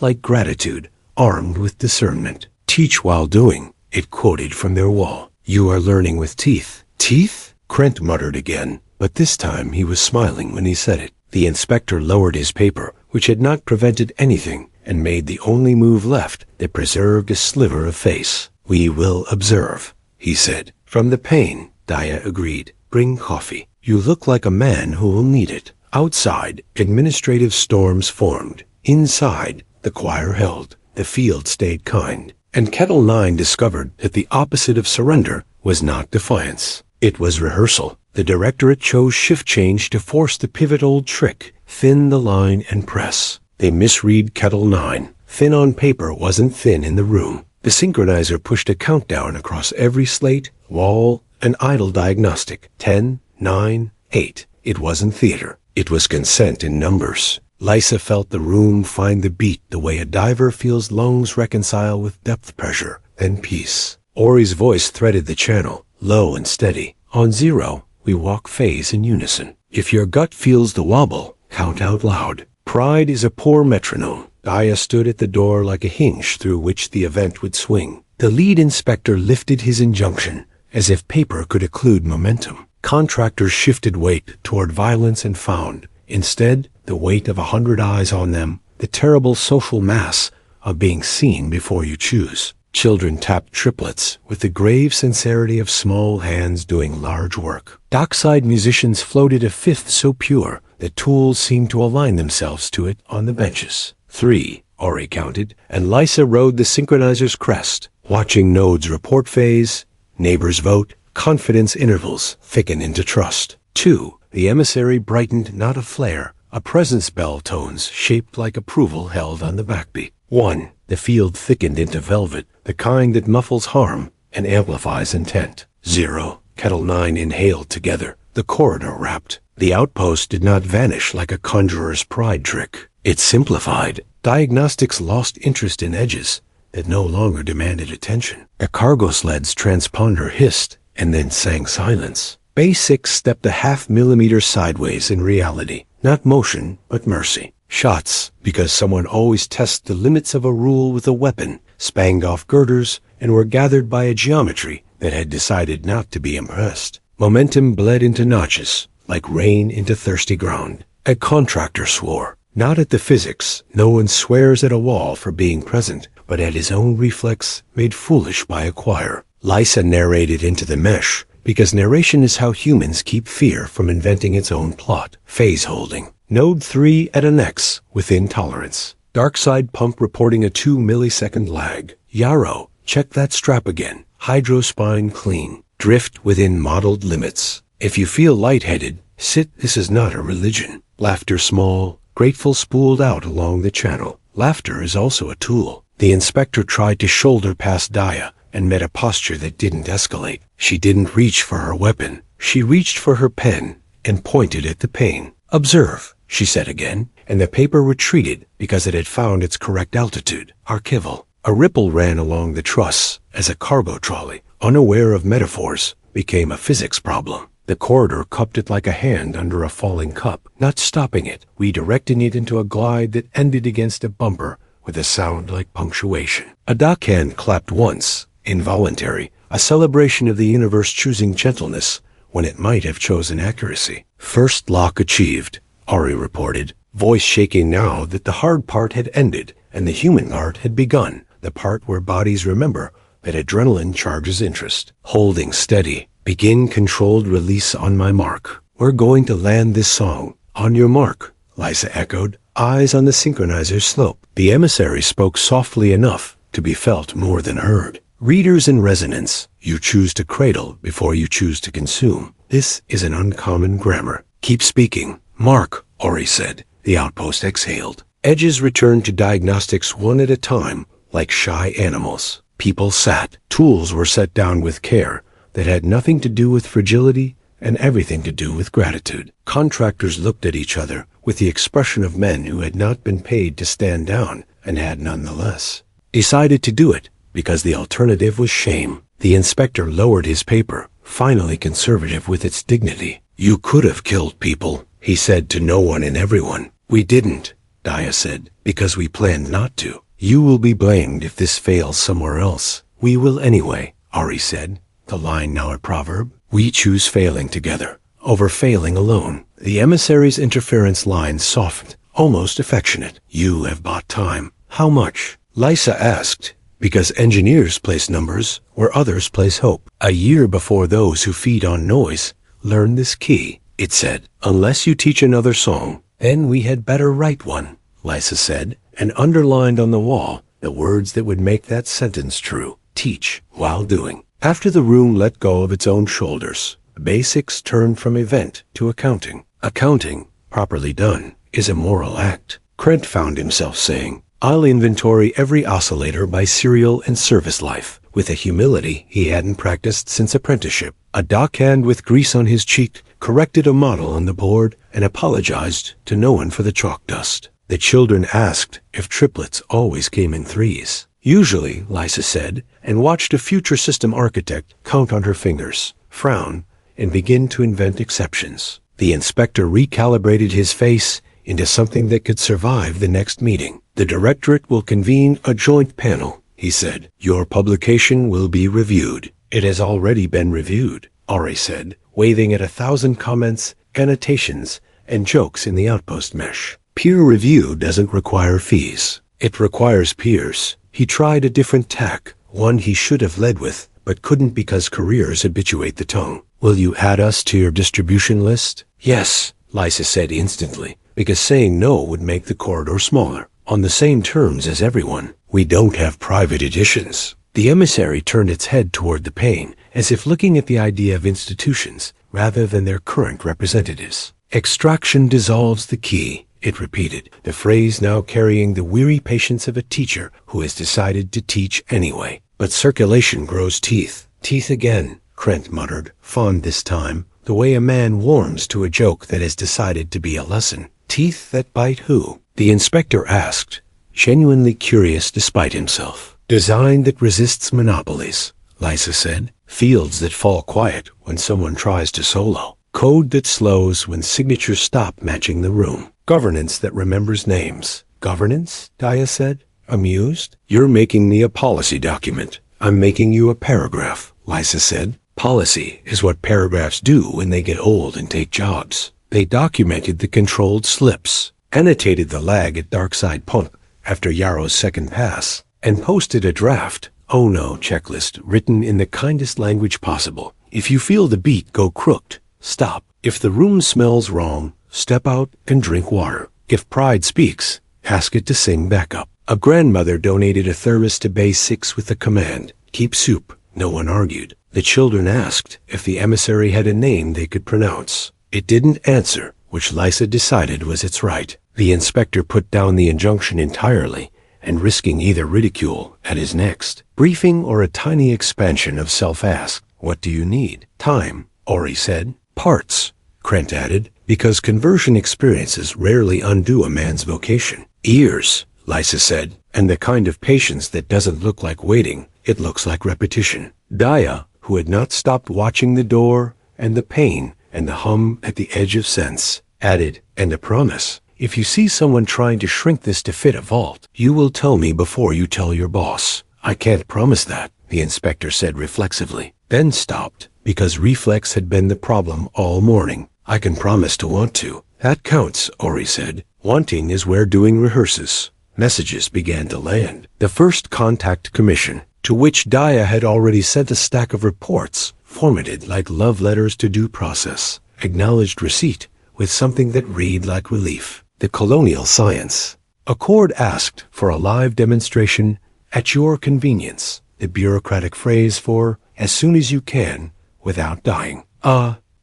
like gratitude, armed with discernment. Teach while doing, it quoted from their wall. You are learning with teeth. Teeth? Krent muttered again, but this time he was smiling when he said it. The inspector lowered his paper, which had not prevented anything, and made the only move left that preserved a sliver of face. We will observe, he said. From the pain, Daya agreed. Bring coffee. You look like a man who will need it. Outside, administrative storms formed. Inside, the choir held. The field stayed kind. And Kettle 9 discovered that the opposite of surrender was not defiance. It was rehearsal. The directorate chose shift change to force the pivot-old trick, thin the line and press. They misread Kettle 9. Thin on paper wasn't thin in the room. The synchronizer pushed a countdown across every slate, wall, and idle diagnostic. 10, 9, 8. It wasn't theater. It was consent in numbers. Lysa felt the room find the beat the way a diver feels lungs reconcile with depth pressure, then peace. Ori's voice threaded the channel, low and steady. On 0, we walk phase in unison. If your gut feels the wobble, count out loud. Pride is a poor metronome. Daya stood at the door like a hinge through which the event would swing. The lead inspector lifted his injunction, as if paper could occlude momentum. Contractors shifted weight toward violence and found, instead, the weight of 100 eyes on them, the terrible social mass of being seen before you choose. Children tapped triplets with the grave sincerity of small hands doing large work. Dockside musicians floated a fifth so pure that tools seemed to align themselves to it on the benches. 3, Ori counted, and Lysa rode the synchronizer's crest, watching nodes report phase, neighbors vote, confidence intervals thicken into trust. 2, the emissary brightened not a flare, a presence bell tones shaped like approval held on the backbeat. 1, the field thickened into velvet, the kind that muffles harm and amplifies intent. 0, Kettle 9 inhaled together, the corridor wrapped. The outpost did not vanish like a conjurer's pride trick. It simplified. Diagnostics lost interest in edges that no longer demanded attention. A cargo sled's transponder hissed and then sang silence. Bay 6 stepped a half-millimeter sideways in reality. Not motion, but mercy. Shots, because someone always tests the limits of a rule with a weapon, spanged off girders and were gathered by a geometry that had decided not to be impressed. Momentum bled into notches, like rain into thirsty ground. A contractor swore. Not at the physics. No one swears at a wall for being present, but at his own reflex made foolish by a choir. Lysa narrated into the mesh, because narration is how humans keep fear from inventing its own plot. Phase holding. Node 3 at an X within tolerance. Darkside pump reporting a 2 millisecond lag. Yarrow, check that strap again. Hydrospine clean. Drift within modeled limits. If you feel lightheaded, sit. This is not a religion. Laughter small, grateful spooled out along the channel. Laughter is also a tool. The inspector tried to shoulder past Daya and met a posture that didn't escalate. She didn't reach for her weapon. She reached for her pen and pointed at the pain. Observe. she said again, and the paper retreated because it had found its correct altitude. Archival. A ripple ran along the truss as a cargo trolley, unaware of metaphors, became a physics problem. The corridor cupped it like a hand under a falling cup, not stopping it, redirecting it into a glide that ended against a bumper with a sound like punctuation. A dockhand clapped once, involuntary, a celebration of the universe choosing gentleness when it might have chosen accuracy. First lock achieved, Ari reported, voice shaking now that the hard part had ended and the human part had begun, the part where bodies remember that adrenaline charges interest. Holding steady. Begin controlled release on my mark. We're going to land this song. On your mark, Lysa echoed, eyes on the synchronizer's slope. The emissary spoke softly enough to be felt more than heard. Readers in resonance, you choose to cradle before you choose to consume. This is an uncommon grammar. Keep speaking. Mark, Ori said. The outpost exhaled. Edges returned to diagnostics one at a time, like shy animals. People sat. Tools were set down with care that had nothing to do with fragility and everything to do with gratitude. Contractors looked at each other with the expression of men who had not been paid to stand down and had nonetheless decided to do it because the alternative was shame. The inspector lowered his paper, finally conservative with its dignity. You could have killed people, he said to no one and everyone. We didn't, Daya said, because we planned not to. You will be blamed if this fails somewhere else. We will anyway, Ari said. The line now a proverb. We choose failing together, over failing alone. The emissary's interference line softened, almost affectionate. You have bought time. How much? Lysa asked, because engineers place numbers where others place hope. A year before those who feed on noise learn this key, it said. Unless you teach another song, then we had better write one, Lysa said, and underlined on the wall the words that would make that sentence true. Teach while doing. After the room let go of its own shoulders, basics turned from event to accounting. Accounting, properly done, is a moral act. Krent found himself saying, I'll inventory every oscillator by serial and service life, with a humility he hadn't practiced since apprenticeship. A dockhand with grease on his cheek corrected a model on the board and apologized to no one for the chalk dust. The children asked if triplets always came in threes. Usually, Lysa said, and watched a future system architect count on her fingers, frown, and begin to invent exceptions. The inspector recalibrated his face into something that could survive the next meeting. The directorate will convene a joint panel, he said. Your publication will be reviewed. It has already been reviewed, Ari said, waving at 1,000 comments, annotations, and jokes in the outpost mesh. Peer review doesn't require fees. It requires peers. He tried a different tack, one he should have led with, but couldn't because careers habituate the tongue. Will you add us to your distribution list? Yes, Lysa said instantly, because saying no would make the corridor smaller, on the same terms as everyone. We don't have private editions. The emissary turned its head toward the pane, as if looking at the idea of institutions rather than their current representatives. Extraction dissolves the key, it repeated, the phrase now carrying the weary patience of a teacher who has decided to teach anyway. But circulation grows teeth. Teeth again, Krent muttered, fond this time, the way a man warms to a joke that has decided to be a lesson. Teeth that bite who? The inspector asked, genuinely curious despite himself. Design that resists monopolies, Lysa said. Fields that fall quiet when someone tries to solo. Code that slows when signatures stop matching the room. Governance that remembers names. Governance? Daya said, amused. You're making me a policy document. I'm making you a paragraph, Lysa said. Policy is what paragraphs do when they get old and take jobs. They documented the controlled slips, annotated the lag at Darkside Punk after Yarrow's second pass, and posted a draft, oh no checklist written in the kindest language possible. If you feel the beat go crooked, stop. If the room smells wrong, step out and drink water. If pride speaks, ask it to sing backup. A grandmother donated a thermos to Bay 6 with the command, keep soup. No one argued. The children asked if the emissary had a name they could pronounce. It didn't answer, which Lysa decided was its right. The inspector put down the injunction entirely, and risking either ridicule at his next briefing or a tiny expansion of self-ask. What do you need? Time, Ori said. Parts, Krent added. because conversion experiences rarely undo a man's vocation. Ears, Lysa said, and the kind of patience that doesn't look like waiting, it looks like repetition. Daya, who had not stopped watching the door and the pain and the hum at the edge of sense, added, and a promise. If you see someone trying to shrink this to fit a vault, you will tell me before you tell your boss. I can't promise that, the inspector said reflexively, then stopped, because reflex had been the problem all morning. I can promise to want to. That counts, Ori said. Wanting is where doing rehearses. Messages began to land. The first contact commission, to which Daya had already sent a stack of reports, formatted like love letters to due process, acknowledged receipt with something that read like relief. The colonial science. Accord asked for a live demonstration at your convenience, the bureaucratic phrase for as soon as you can without dying.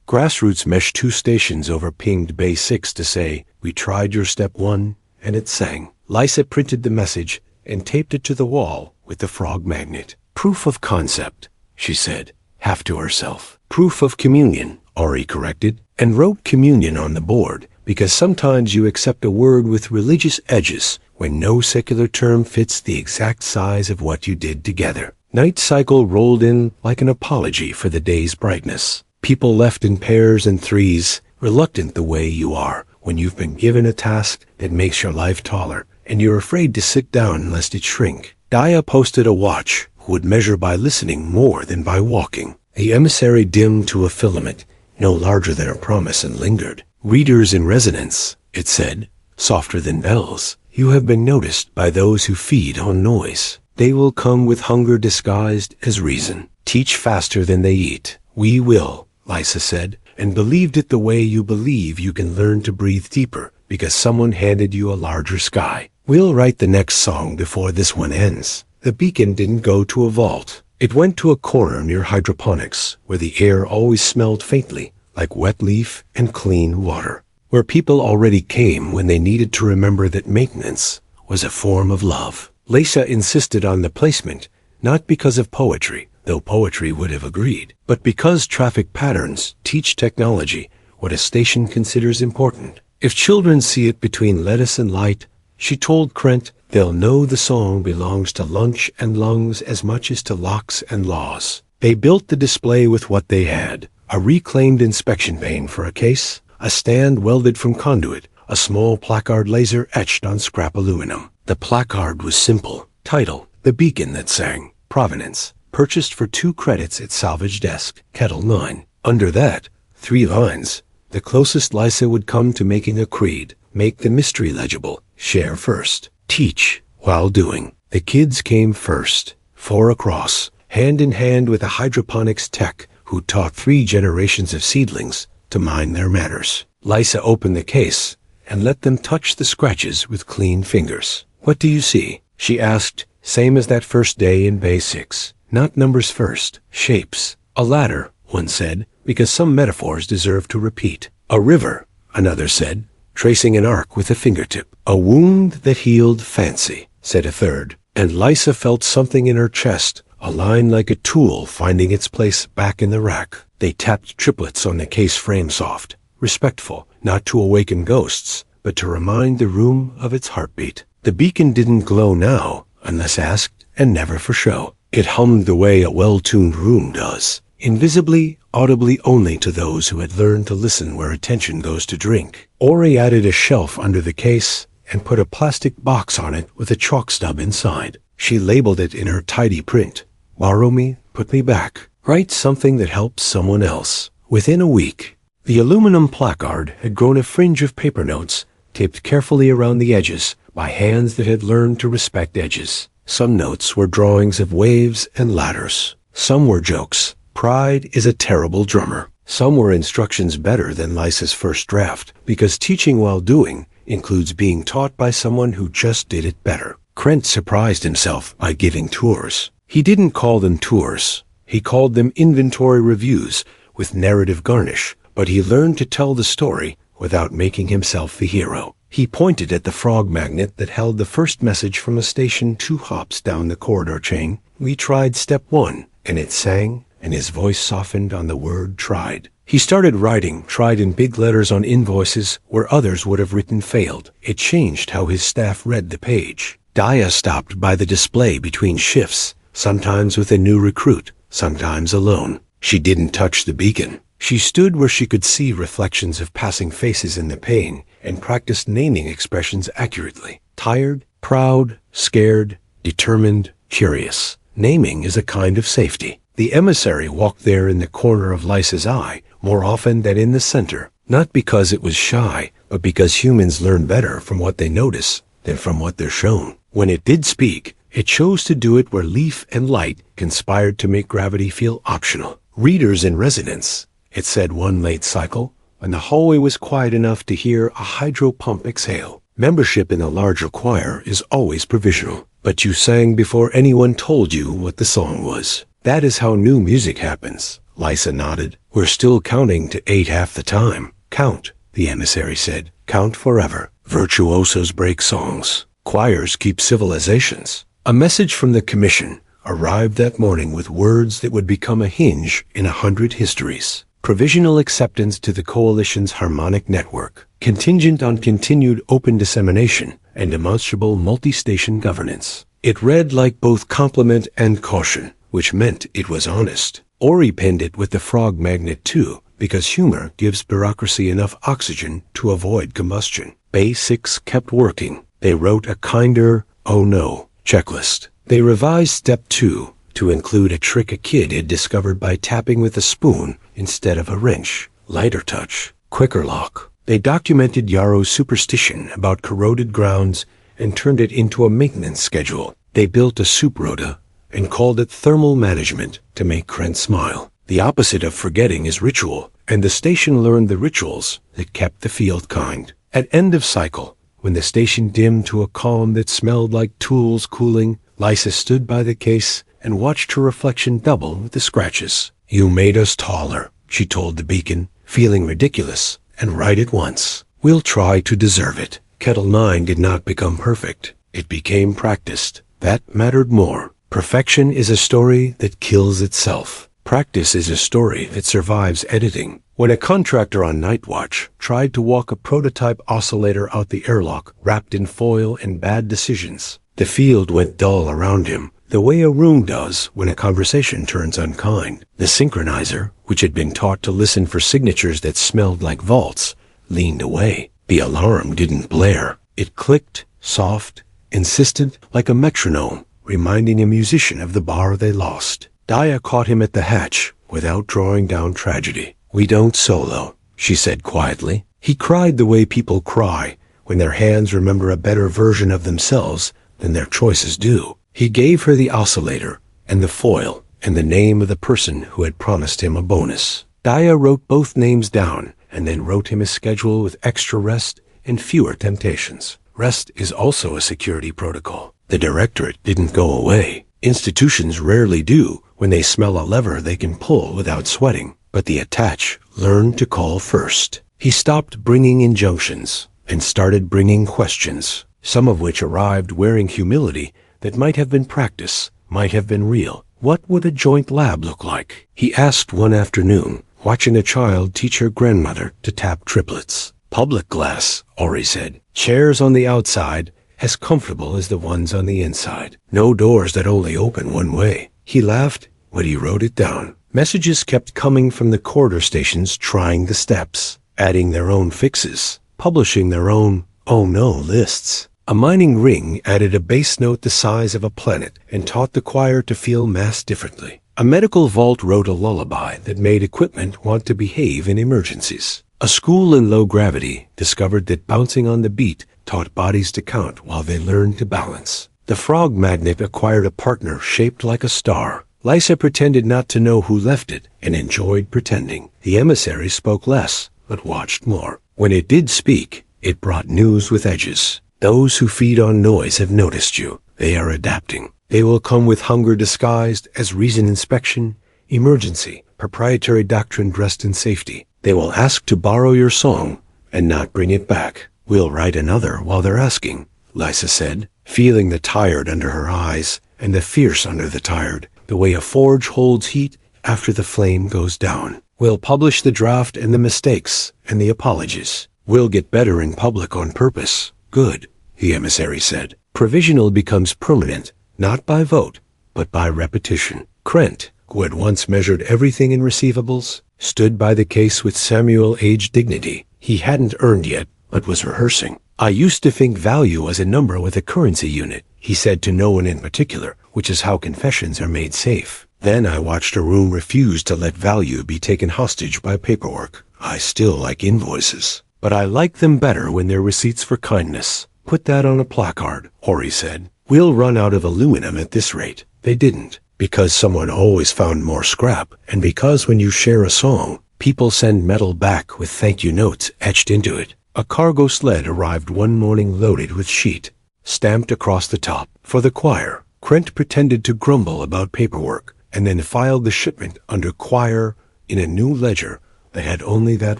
Grassroots meshed 2 stations over pinged Bay 6 to say, we tried your step 1, and it sang. Lysa printed the message and taped it to the wall with the frog magnet. Proof of concept, she said, half to herself. Proof of communion, Ori corrected, and wrote communion on the board, because sometimes you accept a word with religious edges when no secular term fits the exact size of what you did together. Night cycle rolled in like an apology for the day's brightness. People left in pairs and threes, reluctant the way you are when you've been given a task that makes your life taller, and you're afraid to sit down lest it shrink. Daya posted a watch who would measure by listening more than by walking. The emissary dimmed to a filament, no larger than a promise, and lingered. Readers in resonance, it said, softer than bells. You have been noticed by those who feed on noise. They will come with hunger disguised as reason. Teach faster than they eat. We will, Lysa said, and believed it the way you believe you can learn to breathe deeper because someone handed you a larger sky. We'll write the next song before this one ends. The beacon didn't go to a vault. It went to a corner near hydroponics, where the air always smelled faintly, like wet leaf and clean water, where people already came when they needed to remember that maintenance was a form of love. Lysa insisted on the placement, not because of poetry, though poetry would have agreed, but because traffic patterns teach technology what a station considers important. If children see it between lettuce and light, she told Krent, they'll know the song belongs to lunch and lungs as much as to locks and laws. They built the display with what they had. A reclaimed inspection pane for a case, a stand welded from conduit, a small placard laser etched on scrap aluminum. The placard was simple. Title, The Beacon That Sang. Provenance, purchased for 2 credits at Salvage Desk, Kettle 9. Under that, 3 lines. The closest Lysa would come to making a creed. Make the mystery legible. Share first. Teach while doing. The kids came first. 4 across, hand in hand with a hydroponics tech who taught 3 generations of seedlings to mind their manners. Lysa opened the case and let them touch the scratches with clean fingers. What do you see? She asked, same as that first day in Bay 6. Not numbers first, shapes. A ladder, one said, because some metaphors deserve to repeat. A river, another said, tracing an arc with a fingertip. A wound that healed fancy, said a third. And Lysa felt something in her chest, a line like a tool finding its place back in the rack. They tapped triplets on the case frame soft, respectful, not to awaken ghosts, but to remind the room of its heartbeat. The beacon didn't glow now, unless asked, and never for show. It hummed the way a well-tuned room does, invisibly, audibly only to those who had learned to listen where attention goes to drink. Ori added a shelf under the case and put a plastic box on it with a chalk stub inside. She labeled it in her tidy print. Borrow me, put me back. Write something that helps someone else. Within a week, the aluminum placard had grown a fringe of paper notes, taped carefully around the edges by hands that had learned to respect edges. Some notes were drawings of waves and ladders. Some were jokes. Pride is a terrible drummer. Some were instructions better than Lysa's first draft, because teaching while doing includes being taught by someone who just did it better. Krent surprised himself by giving tours. He didn't call them tours. He called them inventory reviews with narrative garnish, but he learned to tell the story without making himself the hero. He pointed at the frog magnet that held the first message from a station 2 hops down the corridor chain. We tried step 1, and it sang and his voice softened on the word tried. He started writing tried in big letters on invoices where others would have written failed. It changed how his staff read the page. Daya stopped by the display between shifts, sometimes with a new recruit, sometimes alone. She didn't touch the beacon. She stood where she could see reflections of passing faces in the pane and practiced naming expressions accurately. Tired, proud, scared, determined, curious. Naming is a kind of safety. The emissary walked there in the corner of Lysa's eye more often than in the center, not because it was shy, but because humans learn better from what they notice than from what they're shown. When it did speak, it chose to do it where leaf and light conspired to make gravity feel optional. Readers in residence, it said one late cycle, when the hallway was quiet enough to hear a hydro pump exhale. Membership in a larger choir is always provisional, but you sang before anyone told you what the song was. That is how new music happens. Lysa nodded. We're still counting to 8 half the time. Count, the emissary said. Count forever. Virtuosos break songs. Choirs keep civilizations. A message from the commission arrived that morning with words that would become a hinge in 100 histories. Provisional acceptance to the coalition's harmonic network, contingent on continued open dissemination and demonstrable multi-station governance. It read like both compliment and caution, which meant it was honest. Ori penned it with the frog magnet too, because humor gives bureaucracy enough oxygen to avoid combustion. Bay 6 kept working. They wrote a kinder, oh no, checklist. They revised step 2 to include a trick a kid had discovered by tapping with a spoon instead of a wrench. Lighter touch, quicker lock. They documented Yarrow's superstition about corroded grounds and turned it into a maintenance schedule. They built a soup rota and called it thermal management to make Krent smile. The opposite of forgetting is ritual, and the station learned the rituals that kept the field kind. At end of cycle, when the station dimmed to a calm that smelled like tools cooling, Lysa stood by the case and watched her reflection double with the scratches. You made us taller, she told the beacon, feeling ridiculous, and right at once. We'll try to deserve it. Kettle 9 did not become perfect. It became practiced. That mattered more. Perfection is a story that kills itself. Practice is a story that survives editing. When a contractor on night watch tried to walk a prototype oscillator out the airlock wrapped in foil and bad decisions, the field went dull around him, the way a room does when a conversation turns unkind. The synchronizer, which had been taught to listen for signatures that smelled like vaults, leaned away. The alarm didn't blare. It clicked, soft, insistent, like a metronome, reminding a musician of the bar they lost. Daya caught him at the hatch without drawing down tragedy. We don't solo, she said quietly. He cried the way people cry when their hands remember a better version of themselves than their choices do. He gave her the oscillator and the foil and the name of the person who had promised him a bonus. Daya wrote both names down and then wrote him a schedule with extra rest and fewer temptations. Rest is also a security protocol. The directorate didn't go away. Institutions rarely do when they smell a lever they can pull without sweating. But the attach learned to call first. He stopped bringing injunctions and started bringing questions, some of which arrived wearing humility that might have been practice, might have been real. What would a joint lab look like? He asked one afternoon, watching a child teach her grandmother to tap triplets. Public glass, Ori said. Chairs on the outside, as comfortable as the ones on the inside. No doors that only open one way. He laughed when he wrote it down. Messages kept coming from the corridor stations trying the steps, adding their own fixes, publishing their own oh no lists. A mining ring added a bass note the size of a planet and taught the choir to feel mass differently. A medical vault wrote a lullaby that made equipment want to behave in emergencies. A school in low gravity discovered that bouncing on the beat taught bodies to count while they learned to balance. The frog magnet acquired a partner shaped like a star. Lysa pretended not to know who left it and enjoyed pretending. The emissary spoke less, but watched more. When it did speak, it brought news with edges. Those who feed on noise have noticed you. They are adapting. They will come with hunger disguised as reason inspection, emergency, proprietary doctrine dressed in safety. They will ask to borrow your song and not bring it back. We'll write another while they're asking, Lysa said, feeling the tired under her eyes and the fierce under the tired. The way a forge holds heat after the flame goes down. We'll publish the draft and the mistakes and the apologies. We'll get better in public on purpose. Good, the emissary said. Provisional becomes permanent, not by vote, but by repetition. Krent, who had once measured everything in receivables, stood by the case with Samuel-aged dignity. He hadn't earned yet, but was rehearsing. I used to think value was a number with a currency unit, he said to no one in particular, which is how confessions are made safe. Then I watched a room refuse to let value be taken hostage by paperwork. I still like invoices, but I like them better when they're receipts for kindness. Put that on a placard, Ori said. We'll run out of aluminum at this rate. They didn't, because someone always found more scrap, and because when you share a song, people send metal back with thank you notes etched into it. A cargo sled arrived one morning loaded with sheet, stamped across the top. For the choir, Krent pretended to grumble about paperwork, and then filed the shipment under choir in a new ledger that had only that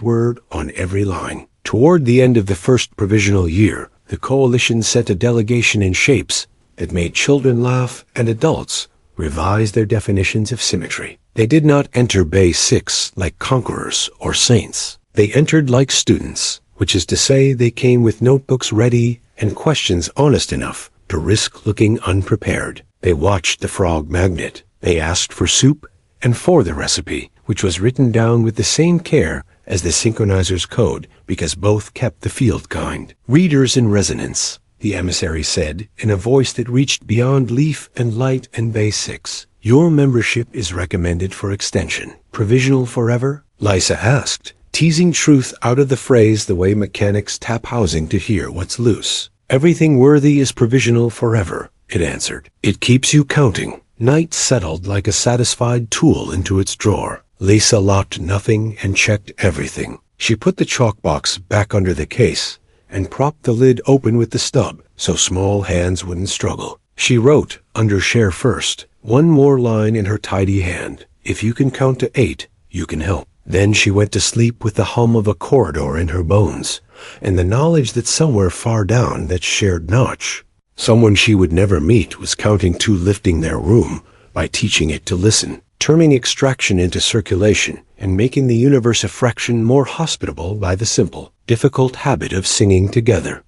word on every line. Toward the end of the first provisional year, the coalition sent a delegation in shapes that made children laugh and adults revise their definitions of symmetry. They did not enter Bay 6 like conquerors or saints. They entered like students, which is to say they came with notebooks ready and questions honest enough to risk looking unprepared. They watched the frog magnet. They asked for soup and for the recipe, which was written down with the same care as the synchronizer's code, because both kept the field kind. Readers in resonance, the emissary said, in a voice that reached beyond leaf and light and Bay 6. Your membership is recommended for extension. Provisional forever? Lysa asked, teasing truth out of the phrase the way mechanics tap housing to hear what's loose. Everything worthy is provisional forever, it answered. It keeps you counting. Night settled like a satisfied tool into its drawer. Lisa locked nothing and checked everything. She put the chalk box back under the case and propped the lid open with the stub so small hands wouldn't struggle. She wrote, under share first, one more line in her tidy hand. If you can count to 8, you can help. Then she went to sleep with the hum of a corridor in her bones and the knowledge that somewhere far down that shared notch, someone she would never meet was counting to lifting their room by teaching it to listen, turning extraction into circulation, and making the universe a fraction more hospitable by the simple, difficult habit of singing together.